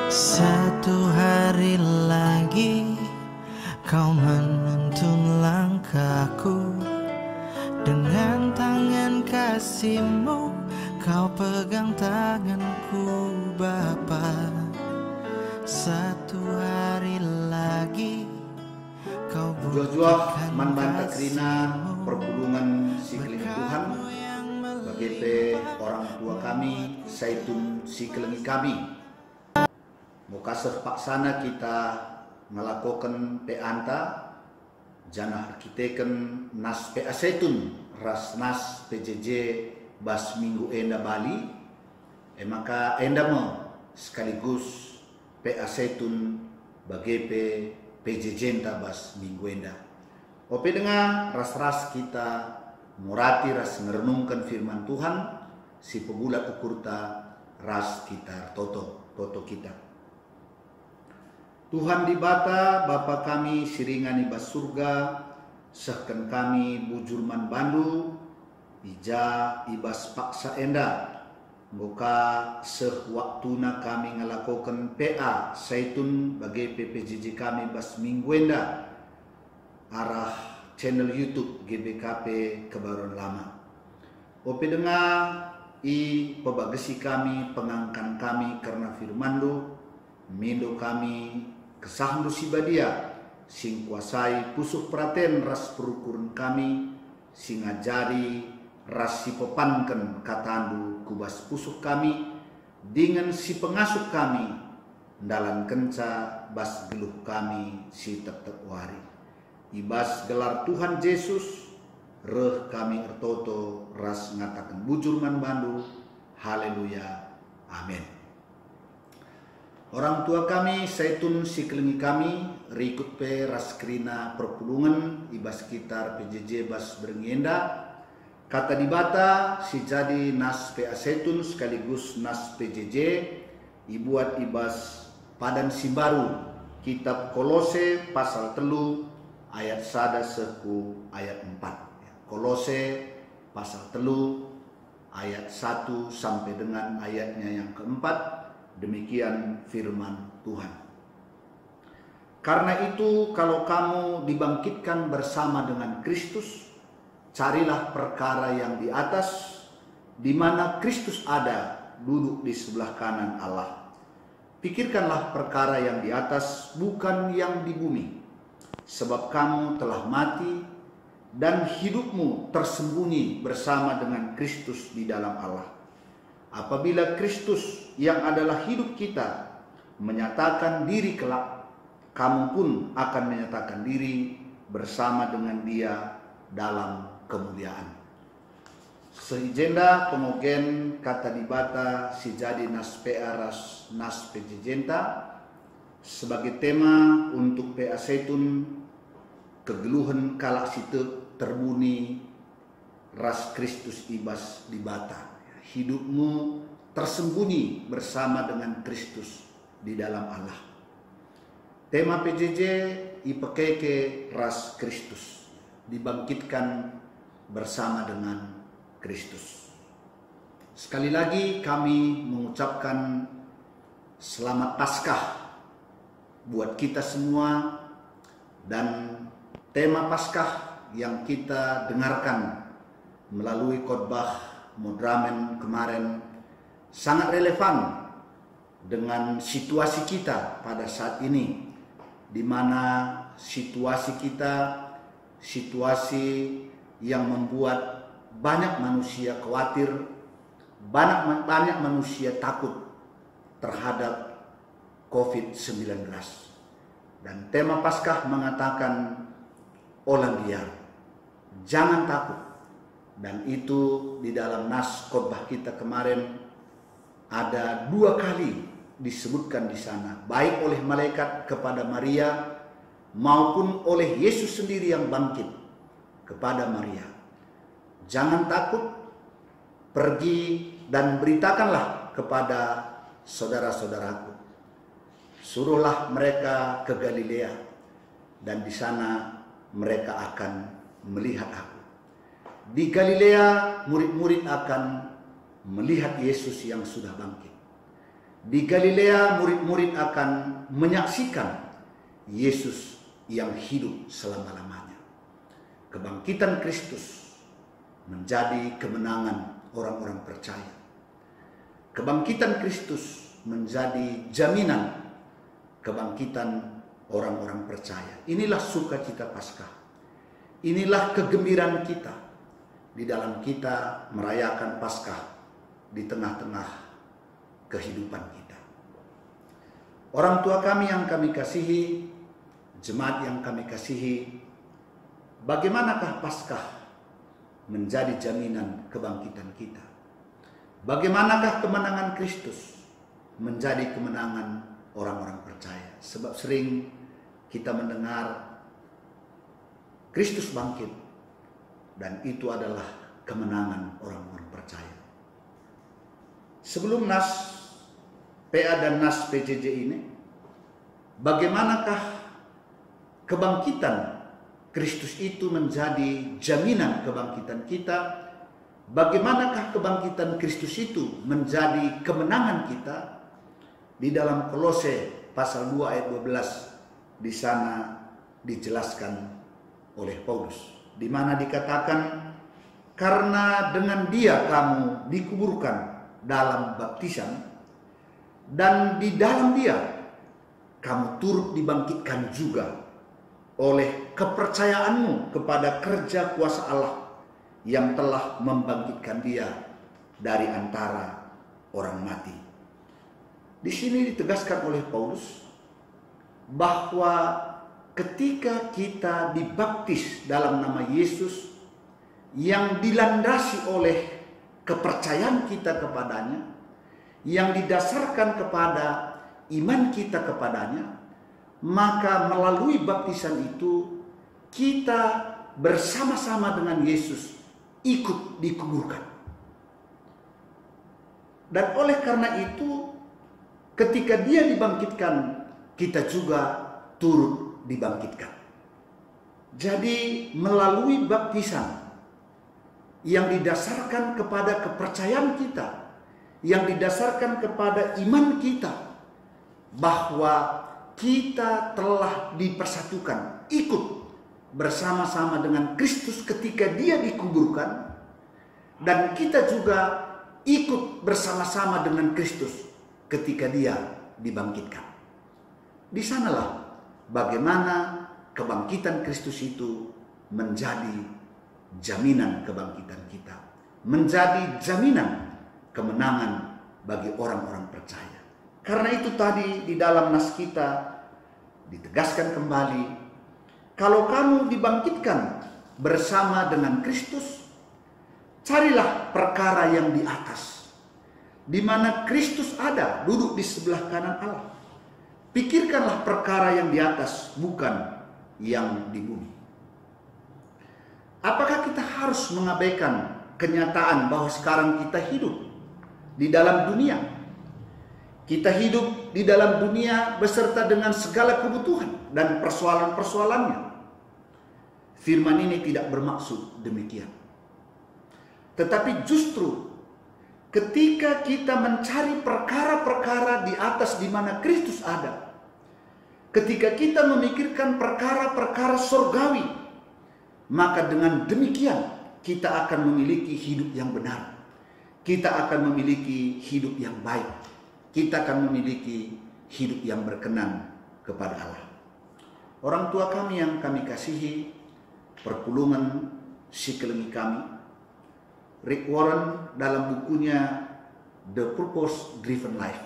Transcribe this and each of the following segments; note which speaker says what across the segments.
Speaker 1: Satu hari lagi kau menuntun langkahku, dengan tangan kasih-Mu kau pegang tanganku Bapa. Satu hari lagi kau
Speaker 2: Jua-jua manbanta kerina perpulungan si kelengi Tuhan bagi orang tua kami saitun si kelengi kami. Mukasah paksana kita melakukan peanta jana arkiteken nas pe asetun ras nas PJJ bas minggu enda Bali maka enda mo sekaligus pe asetun bagi PJJ enta bas minggu enda ope dengan ras-ras kita murati ras merenungkan firman Tuhan si pebulat ukurta ras kita toto kita. Tuhan di bata Bapa kami siringan ibas surga, sahkan kami bujurman bandu, ija ibas paksa enda, muka sewaktuna kami ngelakukan PA saitun bagi PPJJ kami bas minggu enda, arah channel YouTube GBKP Kebaruan Lama. Ope dengar i pebagesi kami pengangkan kami karena firmandu, mindo kami kesahandu sibadia sing kuasai pusuh praten ras perukuran kami sing ngajari ras si pepanken katandu kubas pusuh kami dengan si pengasuh kami dalam kenca bas geluh kami si tetep wari ibas gelar Tuhan Yesus reh kami ertoto ras ngatakan bujurman bandu haleluya amin. Orang tua kami, saitun si kelengi kami, rikut pe raskrina perpulungan ibas sekitar PJJ bas berngenda. Kata di bata si jadi nas pe asetun sekaligus nas PJJ ibuat ibas padan si baru kitab Kolose pasal telu ayat sada seku ayat 4. Kolose pasal telu ayat 1 sampai dengan ayatnya yang keempat. Demikian firman Tuhan. Karena itu kalau kamu dibangkitkan bersama dengan Kristus, carilah perkara yang di atas, di mana Kristus ada, duduk di sebelah kanan Allah. Pikirkanlah perkara yang di atas, bukan yang di bumi. Sebab kamu telah mati, dan hidupmu tersembunyi bersama dengan Kristus di dalam Allah. Apabila Kristus yang adalah hidup kita menyatakan diri kelak, kamu pun akan menyatakan diri bersama dengan Dia dalam kemuliaan. Sejenda pemogen kata dibata si jadi nas pearas nas pejejenta sebagai tema untuk PA Setun kegeluhan kalak situ terbuni ras Kristus ibas dibata. Hidupmu tersembunyi bersama dengan Kristus di dalam Allah. Tema PJJ ipekeke ras Kristus, dibangkitkan bersama dengan Kristus. Sekali lagi kami mengucapkan selamat Paskah buat kita semua, dan tema Paskah yang kita dengarkan melalui khotbah Mudramen kemarin sangat relevan dengan situasi kita pada saat ini, di mana situasi kita situasi yang membuat banyak manusia khawatir, banyak manusia takut terhadap COVID-19. Dan tema Paskah mengatakan olang biar, jangan takut. Dan itu di dalam nas khotbah kita kemarin ada 2 kali disebutkan di sana, baik oleh malaikat kepada Maria maupun oleh Yesus sendiri yang bangkit kepada Maria. Jangan takut, pergi dan beritakanlah kepada saudara-saudaraku. Suruhlah mereka ke Galilea, dan di sana mereka akan melihat aku. Di Galilea murid-murid akan melihat Yesus yang sudah bangkit. Di Galilea murid-murid akan menyaksikan Yesus yang hidup selama-lamanya. Kebangkitan Kristus menjadi kemenangan orang-orang percaya. Kebangkitan Kristus menjadi jaminan kebangkitan orang-orang percaya. Inilah sukacita Paskah. Inilah kegembiraan kita di dalam kita merayakan Paskah di tengah-tengah kehidupan kita. Orang tua kami yang kami kasihi, jemaat yang kami kasihi, bagaimanakah Paskah menjadi jaminan kebangkitan kita? Bagaimanakah kemenangan Kristus menjadi kemenangan orang-orang percaya? Sebab sering kita mendengar Kristus bangkit dan itu adalah kemenangan orang-orang percaya. Sebelum nas PA dan nas PJJ ini, bagaimanakah kebangkitan Kristus itu menjadi jaminan kebangkitan kita? Bagaimanakah kebangkitan Kristus itu menjadi kemenangan kita? Di dalam Kolose pasal 2 ayat 12 di sana dijelaskan oleh Paulus, di mana dikatakan, karena dengan Dia kamu dikuburkan dalam baptisan, dan di dalam Dia kamu turut dibangkitkan juga oleh kepercayaanmu kepada kerja kuasa Allah yang telah membangkitkan Dia dari antara orang mati. Di sini ditegaskan oleh Paulus bahwa ketika kita dibaptis dalam nama Yesus yang dilandasi oleh kepercayaan kita kepadanya, yang didasarkan kepada iman kita kepadanya, maka melalui baptisan itu kita bersama-sama dengan Yesus ikut dikuburkan. Dan oleh karena itu, ketika Dia dibangkitkan, kita juga turut dibangkitkan. Jadi melalui baptisan yang didasarkan kepada kepercayaan kita, yang didasarkan kepada iman kita, bahwa kita telah dipersatukan, ikut bersama-sama dengan Kristus ketika Dia dikuburkan, dan kita juga ikut bersama-sama dengan Kristus ketika Dia dibangkitkan. Di sanalah bagaimana kebangkitan Kristus itu menjadi jaminan kebangkitan kita, menjadi jaminan kemenangan bagi orang-orang percaya. Karena itu tadi di dalam nas kita ditegaskan kembali, kalau kamu dibangkitkan bersama dengan Kristus, carilah perkara yang di atas, di mana Kristus ada, duduk di sebelah kanan Allah. Pikirkanlah perkara yang di atas, bukan yang di bumi. Apakah kita harus mengabaikan kenyataan bahwa sekarang kita hidup di dalam dunia? Kita hidup di dalam dunia beserta dengan segala kebutuhan dan persoalan-persoalannya. Firman ini tidak bermaksud demikian. Tetapi justru ketika kita mencari perkara-perkara di atas di mana Kristus ada, ketika kita memikirkan perkara-perkara surgawi, maka dengan demikian kita akan memiliki hidup yang benar. Kita akan memiliki hidup yang baik. Kita akan memiliki hidup yang berkenan kepada Allah. Orang tua kami yang kami kasihi, perpulungan psikologi kami, Rick Warren dalam bukunya The Purpose Driven Life,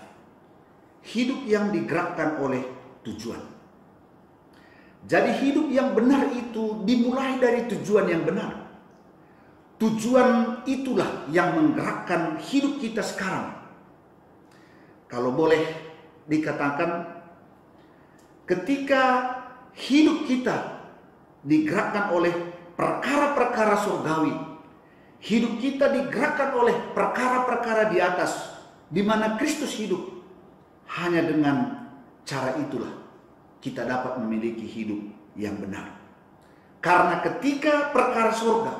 Speaker 2: hidup yang digerakkan oleh tujuan. Jadi hidup yang benar itu dimulai dari tujuan yang benar. Tujuan itulah yang menggerakkan hidup kita sekarang. Kalau boleh dikatakan, ketika hidup kita digerakkan oleh perkara-perkara surgawi, hidup kita digerakkan oleh perkara-perkara di atas, di mana Kristus hidup, hanya dengan cara itulah kita dapat memiliki hidup yang benar. Karena ketika perkara surga,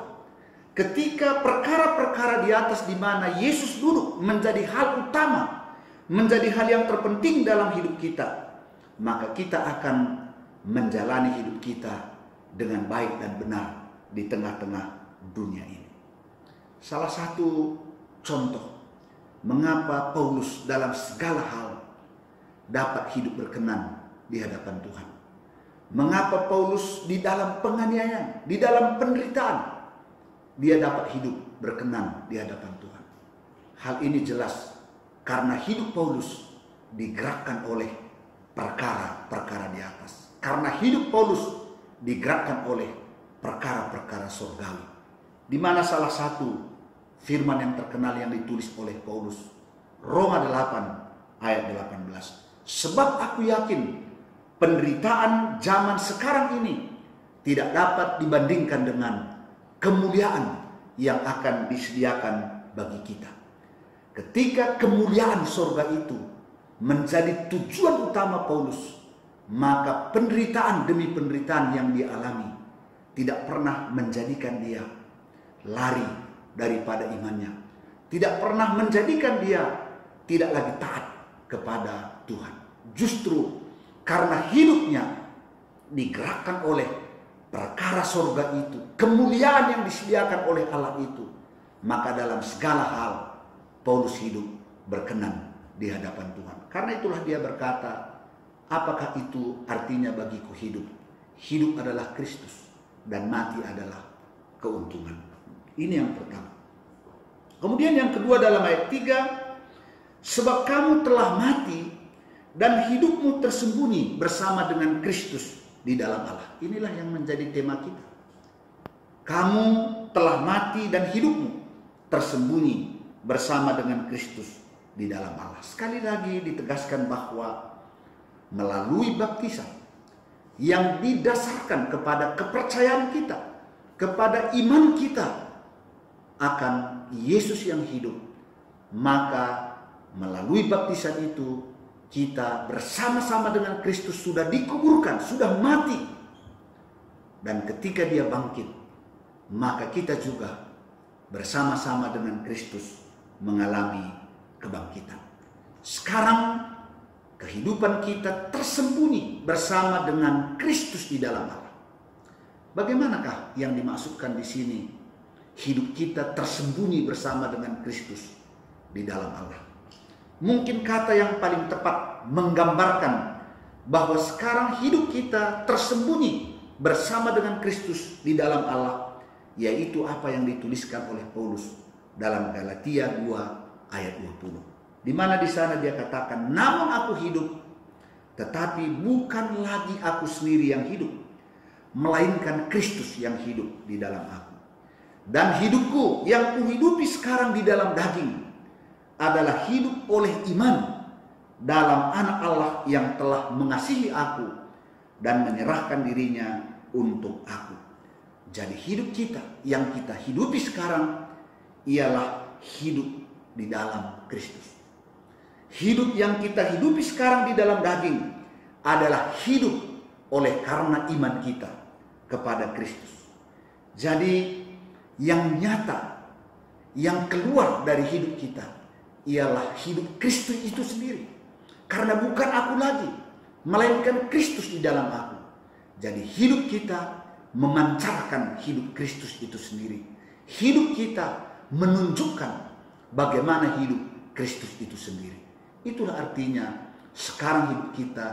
Speaker 2: ketika perkara-perkara di atas di mana Yesus duduk menjadi hal utama menjadi hal yang terpenting dalam hidup kita, maka kita akan menjalani hidup kita dengan baik dan benar di tengah-tengah dunia ini. Salah satu contoh mengapa Paulus dalam segala hal dapat hidup berkenan di hadapan Tuhan. Mengapa Paulus di dalam penganiayaan, di dalam penderitaan, dia dapat hidup berkenan di hadapan Tuhan. Hal ini jelas karena hidup Paulus digerakkan oleh perkara-perkara di atas. Karena hidup Paulus digerakkan oleh perkara-perkara surgawi. Di mana salah satu firman yang terkenal yang ditulis oleh Paulus, Roma 8 ayat 18. Sebab aku yakin penderitaan zaman sekarang ini tidak dapat dibandingkan dengan kemuliaan yang akan disediakan bagi kita. Ketika kemuliaan surga itu menjadi tujuan utama Paulus, maka penderitaan demi penderitaan yang dia alami tidak pernah menjadikan dia lari daripada imannya. Tidak pernah menjadikan dia tidak lagi taat kepada Tuhan. Justru karena hidupnya digerakkan oleh perkara surga itu, kemuliaan yang disediakan oleh Allah itu, maka dalam segala hal Paulus hidup berkenan di hadapan Tuhan. Karena itulah dia berkata, apakah itu artinya bagiku hidup? Hidup adalah Kristus dan mati adalah keuntungan. Ini yang pertama. Kemudian yang kedua dalam ayat 3, sebab kamu telah mati dan hidupmu tersembunyi bersama dengan Kristus di dalam Allah. Inilah yang menjadi tema kita. Kamu telah mati dan hidupmu tersembunyi bersama dengan Kristus di dalam Allah. Sekali lagi ditegaskan bahwa melalui baptisan yang didasarkan kepada kepercayaan kita, kepada iman kita akan Yesus yang hidup, maka melalui baptisan itu kita bersama-sama dengan Kristus sudah dikuburkan, sudah mati. Dan ketika dia bangkit, maka kita juga bersama-sama dengan Kristus mengalami kebangkitan. Sekarang kehidupan kita tersembunyi bersama dengan Kristus di dalam Allah. Bagaimanakah yang dimaksudkan di sini? Hidup kita tersembunyi bersama dengan Kristus di dalam Allah. Mungkin kata yang paling tepat menggambarkan bahwa sekarang hidup kita tersembunyi bersama dengan Kristus di dalam Allah, yaitu apa yang dituliskan oleh Paulus dalam Galatia 2 ayat 20. Di mana di sana dia katakan, namun aku hidup, tetapi bukan lagi aku sendiri yang hidup, melainkan Kristus yang hidup di dalam aku. Dan hidupku yang kuhidupi sekarang di dalam daging adalah hidup oleh iman dalam Anak Allah yang telah mengasihi aku dan menyerahkan dirinya untuk aku. Jadi hidup kita yang kita hidupi sekarang ialah hidup di dalam Kristus. Hidup yang kita hidupi sekarang di dalam daging adalah hidup oleh karena iman kita kepada Kristus. Jadi yang nyata, yang keluar dari hidup kita ialah hidup Kristus itu sendiri. Karena bukan aku lagi, melainkan Kristus di dalam aku. Jadi hidup kita memancarkan hidup Kristus itu sendiri. Hidup kita menunjukkan bagaimana hidup Kristus itu sendiri. Itulah artinya sekarang hidup kita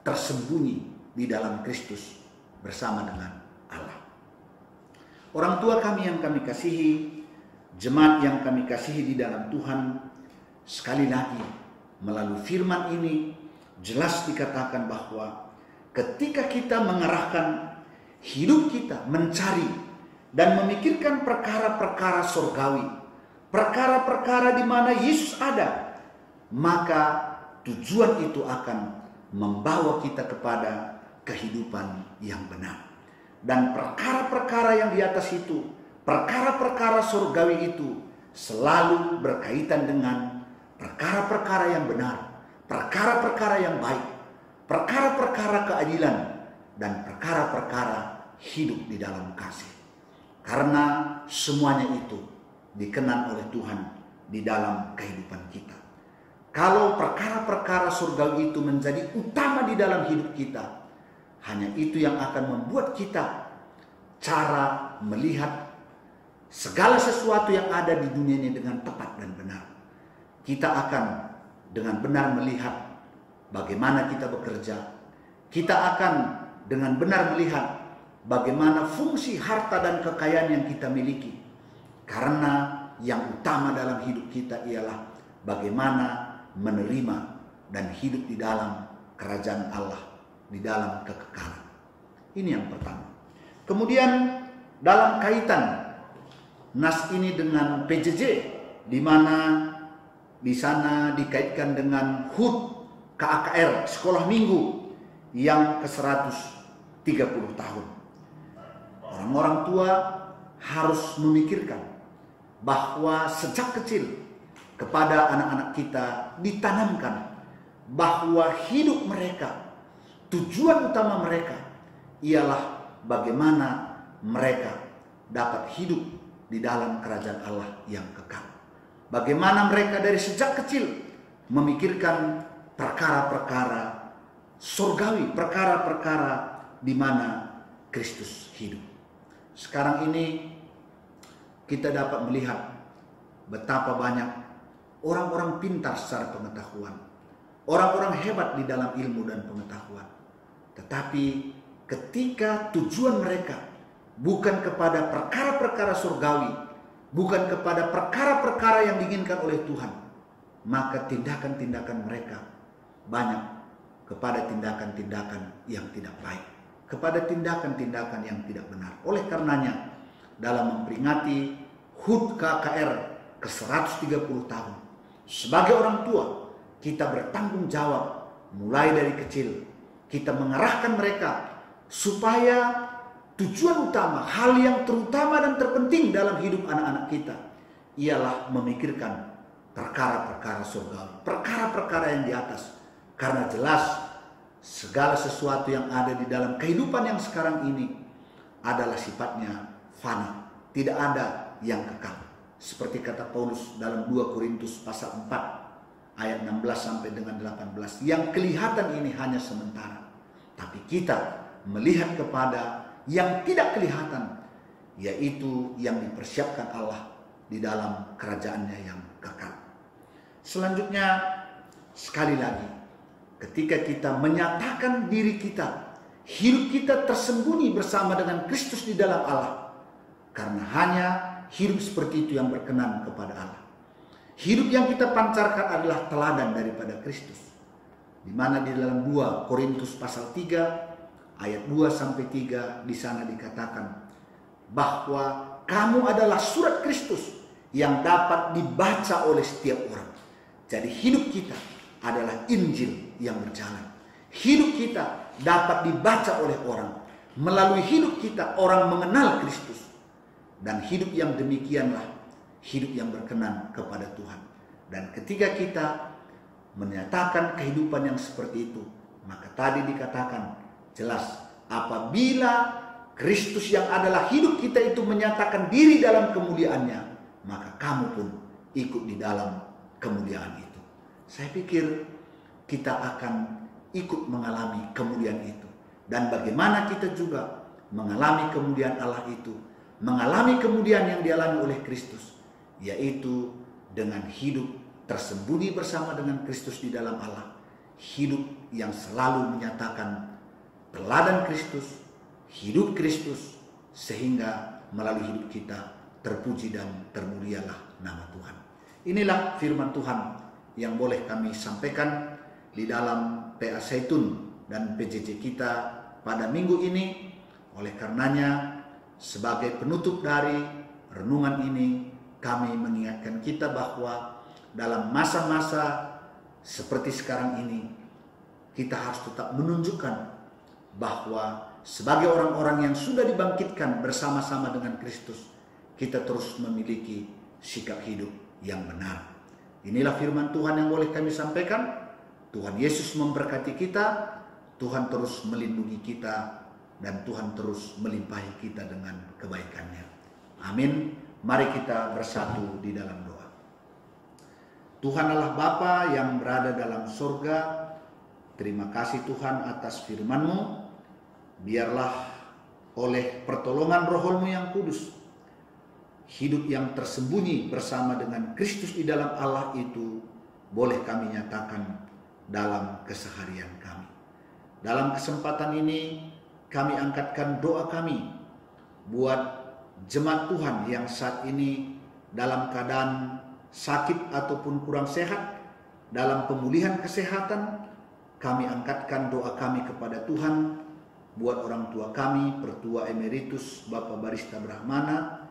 Speaker 2: tersembunyi di dalam Kristus bersama dengan Allah. Orang tua kami yang kami kasihi, jemaat yang kami kasihi di dalam Tuhan, sekali lagi melalui firman ini jelas dikatakan bahwa ketika kita mengerahkan hidup kita mencari dan memikirkan perkara-perkara surgawi, perkara-perkara di mana Yesus ada, maka tujuan itu akan membawa kita kepada kehidupan yang benar. Dan perkara-perkara yang di atas itu, perkara-perkara surgawi itu selalu berkaitan dengan perkara-perkara yang benar, perkara-perkara yang baik, perkara-perkara keadilan, dan perkara-perkara hidup di dalam kasih. Karena semuanya itu dikenan oleh Tuhan di dalam kehidupan kita. Kalau perkara-perkara surgawi itu menjadi utama di dalam hidup kita, hanya itu yang akan membuat kita cara melihat segala sesuatu yang ada di dunia ini dengan tepat dan benar. Kita akan dengan benar melihat bagaimana kita bekerja. Kita akan dengan benar melihat bagaimana fungsi harta dan kekayaan yang kita miliki. Karena yang utama dalam hidup kita ialah bagaimana menerima dan hidup di dalam kerajaan Allah, di dalam kekekalan. Ini yang pertama. Kemudian dalam kaitan nas ini dengan PJJ, di mana di sana dikaitkan dengan HUT KAKR, sekolah minggu yang ke-130 tahun. Orang-orang tua harus memikirkan bahwa sejak kecil kepada anak-anak kita ditanamkan bahwa hidup mereka, tujuan utama mereka ialah bagaimana mereka dapat hidup di dalam kerajaan Allah yang kekal. Bagaimana mereka dari sejak kecil memikirkan perkara-perkara surgawi, perkara-perkara di mana Kristus hidup. Sekarang ini kita dapat melihat betapa banyak orang-orang pintar secara pengetahuan, orang-orang hebat di dalam ilmu dan pengetahuan. Tetapi ketika tujuan mereka bukan kepada perkara-perkara surgawi, bukan kepada perkara-perkara yang diinginkan oleh Tuhan, maka tindakan-tindakan mereka banyak kepada tindakan-tindakan yang tidak baik, kepada tindakan-tindakan yang tidak benar. Oleh karenanya, dalam memperingati HUT KKR ke-130 tahun, sebagai orang tua, kita bertanggung jawab mulai dari kecil. Kita mengarahkan mereka supaya tujuan utama, hal yang terutama dan terpenting dalam hidup anak-anak kita ialah memikirkan perkara-perkara surgawi, perkara-perkara yang di atas. Karena jelas segala sesuatu yang ada di dalam kehidupan yang sekarang ini adalah sifatnya fana, tidak ada yang kekal. Seperti kata Paulus dalam 2 Korintus pasal 4 ayat 16 sampai dengan 18, yang kelihatan ini hanya sementara, tapi kita melihat kepada yang tidak kelihatan, yaitu yang dipersiapkan Allah di dalam kerajaannya yang kekal. Selanjutnya, sekali lagi, ketika kita menyatakan diri kita, hidup kita tersembunyi bersama dengan Kristus di dalam Allah, karena hanya hidup seperti itu yang berkenan kepada Allah. Hidup yang kita pancarkan adalah teladan daripada Kristus. Di mana di dalam 2 Korintus pasal 3 ayat 2 sampai 3 di sana dikatakan bahwa kamu adalah surat Kristus yang dapat dibaca oleh setiap orang. Jadi hidup kita adalah Injil yang berjalan. Hidup kita dapat dibaca oleh orang. Melalui hidup kita orang mengenal Kristus. Dan hidup yang demikianlah hidup yang berkenan kepada Tuhan. Dan ketika kita menyatakan kehidupan yang seperti itu, maka tadi dikatakan jelas, apabila Kristus yang adalah hidup kita itu menyatakan diri dalam kemuliaannya, maka kamu pun ikut di dalam kemuliaan itu. Saya pikir kita akan ikut mengalami kemuliaan itu. Dan bagaimana kita juga mengalami kemuliaan Allah itu, mengalami kemuliaan yang dialami oleh Kristus, yaitu dengan hidup tersembunyi bersama dengan Kristus di dalam Allah, hidup yang selalu menyatakan teladan Kristus, hidup Kristus, sehingga melalui hidup kita terpuji dan termulialah nama Tuhan. Inilah firman Tuhan yang boleh kami sampaikan di dalam PA Zaitun dan PJJ kita pada minggu ini. Oleh karenanya, sebagai penutup dari renungan ini, kami mengingatkan kita bahwa dalam masa-masa seperti sekarang ini, kita harus tetap menunjukkan bahwa sebagai orang-orang yang sudah dibangkitkan bersama-sama dengan Kristus, kita terus memiliki sikap hidup yang benar. Inilah firman Tuhan yang boleh kami sampaikan. Tuhan Yesus memberkati kita, Tuhan terus melindungi kita, dan Tuhan terus melimpahi kita dengan kebaikan-Nya. Amin. Mari kita bersatu di dalam doa. Tuhan Allah Bapa yang berada dalam sorga, terima kasih Tuhan atas firman-Mu. Biarlah oleh pertolongan Roh-Mu yang kudus, hidup yang tersembunyi bersama dengan Kristus di dalam Allah itu boleh kami nyatakan dalam keseharian kami. Dalam kesempatan ini kami angkatkan doa kami buat jemaat Tuhan yang saat ini dalam keadaan sakit ataupun kurang sehat, dalam pemulihan kesehatan. Kami angkatkan doa kami kepada Tuhan buat orang tua kami, Pertua Emeritus Bapak Barista Brahmana,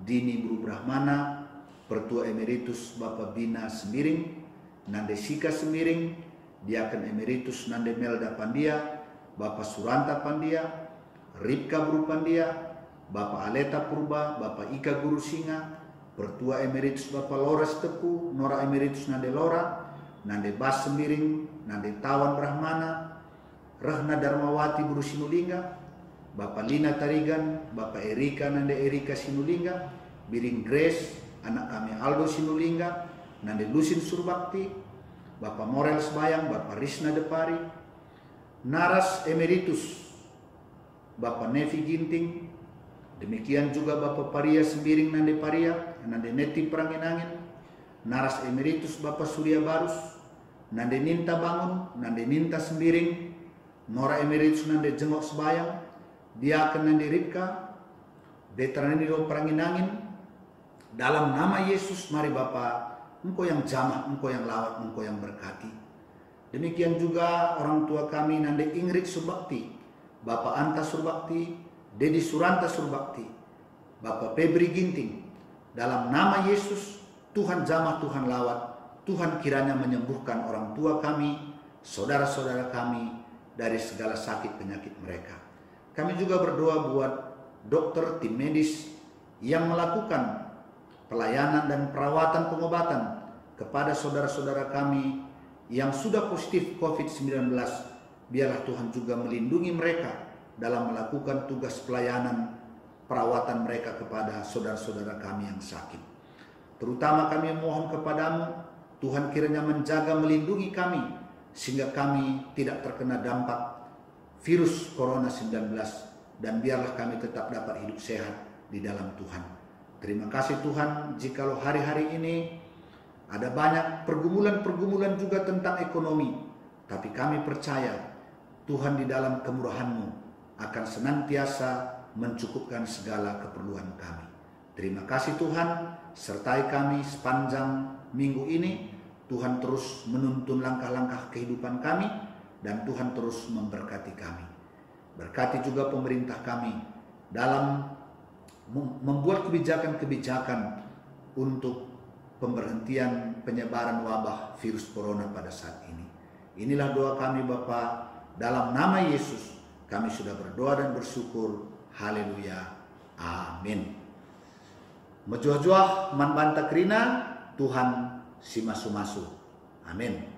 Speaker 2: Dini Buru Brahmana, Pertua Emeritus Bapak Bina Semiring, Nande Sika Semiring, Diaken Emeritus Nande Melda Pandia, Bapak Suranta Pandia, Ripka Buru Pandia, Bapak Aleta Purba, Bapak Ika Guru Singa, Pertua Emeritus Bapak Lores Tepu, Nora Emeritus Nande Lora, Nande Bas Semiring, Nande Tawan Brahmana, Rahna Darmawati Buru Sinulinga, Bapak Lina Tarigan, Bapak Erika Nande Erika Sinulinga, Biring Grace, anak kami Aldo Sinulinga, Nande Lusin Surbakti, Bapak Morel Sebayang, Bapak Risna Depari, Naras Emeritus Bapak Nevi Ginting, demikian juga Bapak Paria Sembiring Nande Paria, Nande Neti Peranginangin, Naras Emeritus Bapak Surya Barus, Nande Ninta Bangun, Nande Ninta Sembiring, Nora Emeritus Nande Jengok Sebayang, Diaken Nande Ripka, Detraniro Peranginangin. Dalam nama Yesus mari Bapak, Engkau yang jamah, Engkau yang lawat, Engkau yang berkati. Demikian juga orang tua kami Nande Ingrid Surbakti, Bapak Anta Surbakti, Dedi Suranta Surbakti, Bapak Febri Ginting. Dalam nama Yesus, Tuhan jamah, Tuhan lawat, Tuhan kiranya menyembuhkan orang tua kami, saudara-saudara kami dari segala sakit penyakit mereka. Kami juga berdoa buat dokter, tim medis yang melakukan pelayanan dan perawatan pengobatan kepada saudara-saudara kami yang sudah positif COVID-19. Biarlah Tuhan juga melindungi mereka dalam melakukan tugas pelayanan perawatan mereka kepada saudara-saudara kami yang sakit. Terutama kami mohon kepadamu, Tuhan kiranya menjaga melindungi kami sehingga kami tidak terkena dampak virus Corona 19 dan biarlah kami tetap dapat hidup sehat di dalam Tuhan. Terima kasih Tuhan, jikalau hari-hari ini ada banyak pergumulan-pergumulan juga tentang ekonomi, tapi kami percaya Tuhan di dalam kemurahan-Mu akan senantiasa mencukupkan segala keperluan kami. Terima kasih Tuhan, sertai kami sepanjang minggu ini. Tuhan terus menuntun langkah-langkah kehidupan kami dan Tuhan terus memberkati kami. Berkati juga pemerintah kami dalam membuat kebijakan-kebijakan untuk pemberhentian penyebaran wabah virus corona pada saat ini. Inilah doa kami Bapa, dalam nama Yesus kami sudah berdoa dan bersyukur. Haleluya. Amin. Mejuah-juah man banta kerina Tuhan si masu-masu. Amin.